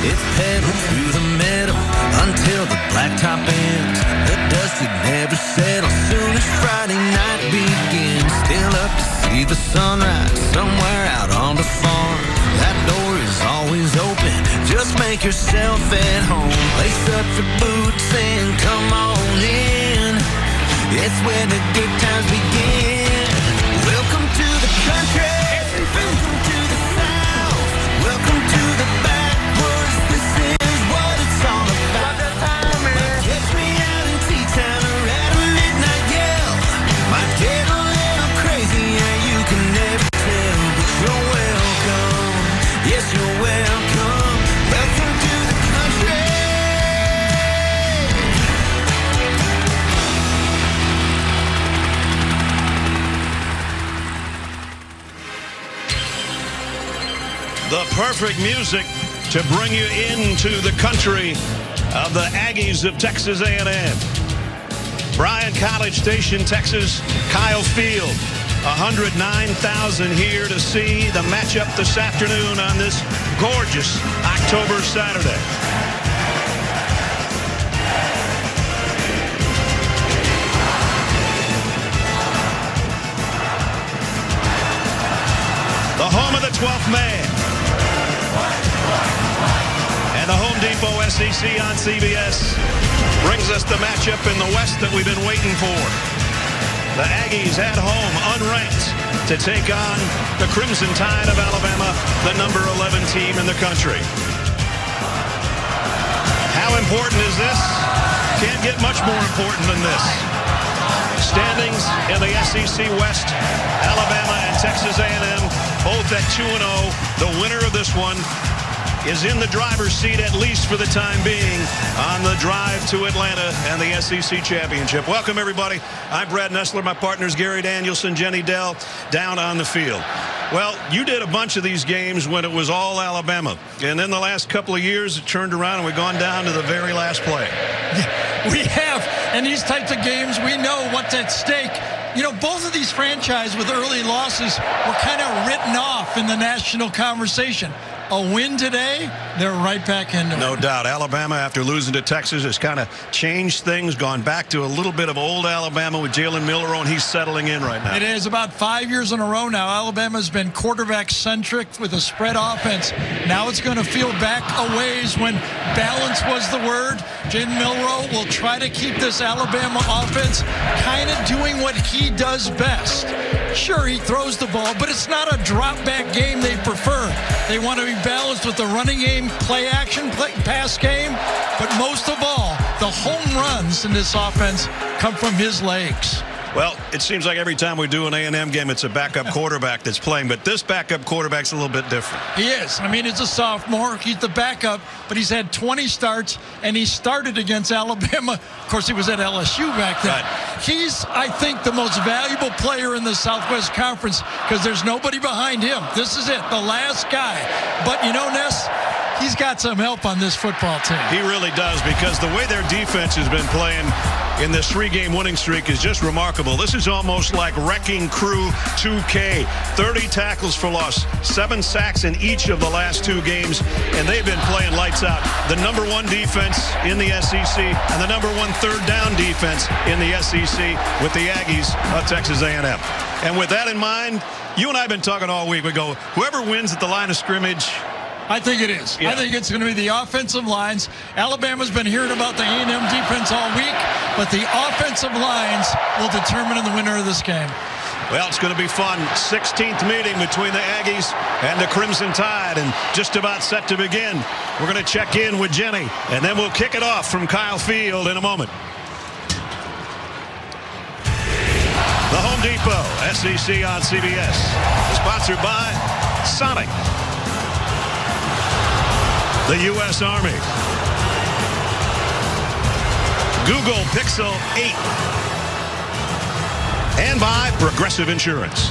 It's pedal through the metal until the blacktop ends. The dust would never settle soon as Friday night begins. Still up to see the sunrise somewhere out on the farm. That door is always open, just make yourself at home. Lace up your boots and come on in. It's where the good times begin. Welcome to the country. Welcome to the South. Welcome to the backwoods. This is what it's all about. Catch me out in T-Town or at a midnight yell. Might get a little crazy, yeah, you can never tell. But you're welcome. Yes, you're welcome. Welcome to the country. The perfect music to bring you into the country of the Aggies of Texas A&M. Bryan College Station, Texas, Kyle Field. 109,000 here to see the matchup this afternoon on this gorgeous October Saturday. The home of the 12th man. And the Home Depot SEC on CBS brings us the matchup in the West that we've been waiting for. The Aggies at home, unranked, to take on the Crimson Tide of Alabama, the number 11 team in the country. How important is this? Can't get much more important than this. Standings in the SEC West, Alabama and Texas A&M, both at 2-0. The winner of this one is in the driver's seat, at least for the time being, on the drive to Atlanta and the SEC Championship. Welcome, everybody. I'm Brad Nessler. My partners, Gary Danielson, Jenny Dell, down on the field. Well, you did a bunch of these games when it was all Alabama. And then the last couple of years, it turned around and we've gone down to the very last play. Yeah, we have. And these types of games, we know what's at stake. You know, both of these franchises with early losses were kind of written off in the national conversation. A win today, they're right back into it. No doubt. Alabama, after losing to Texas, has kind of changed things, gone back to a little bit of old Alabama with Jalen Milroe, and he's settling in right now. It is about 5 years in a row now. Alabama's been quarterback-centric with a spread offense. Now it's going to feel back a ways when balance was the word. Jalen Milroe will try to keep this Alabama offense kind of doing what he does best. Sure, he throws the ball, but it's not a drop-back game they prefer. They want to be balanced with the running game, play-action, pass game. But most of all, the home runs in this offense come from his legs. Well, it seems like every time we do an A&M game, it's a backup quarterback that's playing. But this backup quarterback's a little bit different. He is. I mean, he's a sophomore. He's the backup, but he's had 20 starts, and he started against Alabama. Of course, he was at LSU back then. Right. He's, I think, the most valuable player in the Southwest Conference because there's nobody behind him. This is it, the last guy. But, you know, Ness, he's got some help on this football team. He really does, because the way their defense has been playing in this 3-game winning streak is just remarkable. This is almost like Wrecking Crew 2K. 30 tackles for loss, 7 sacks in each of the last 2 games, and they've been playing lights out. The number 1 defense in the SEC and the number 1 third down defense in the SEC with the Aggies of Texas A&M. And with that in mind, you and I have been talking all week. We go, whoever wins at the line of scrimmage, I think it is. Yeah. I think it's going to be the offensive lines. Alabama's been hearing about the A&M defense all week, but the offensive lines will determine the winner of this game. Well, it's going to be fun. 16th meeting between the Aggies and the Crimson Tide, and just about set to begin. We're going to check in with Jenny, and then we'll kick it off from Kyle Field in a moment. The Home Depot, SEC on CBS, sponsored by Sonic, the U.S. Army, Google Pixel 8, and by Progressive Insurance.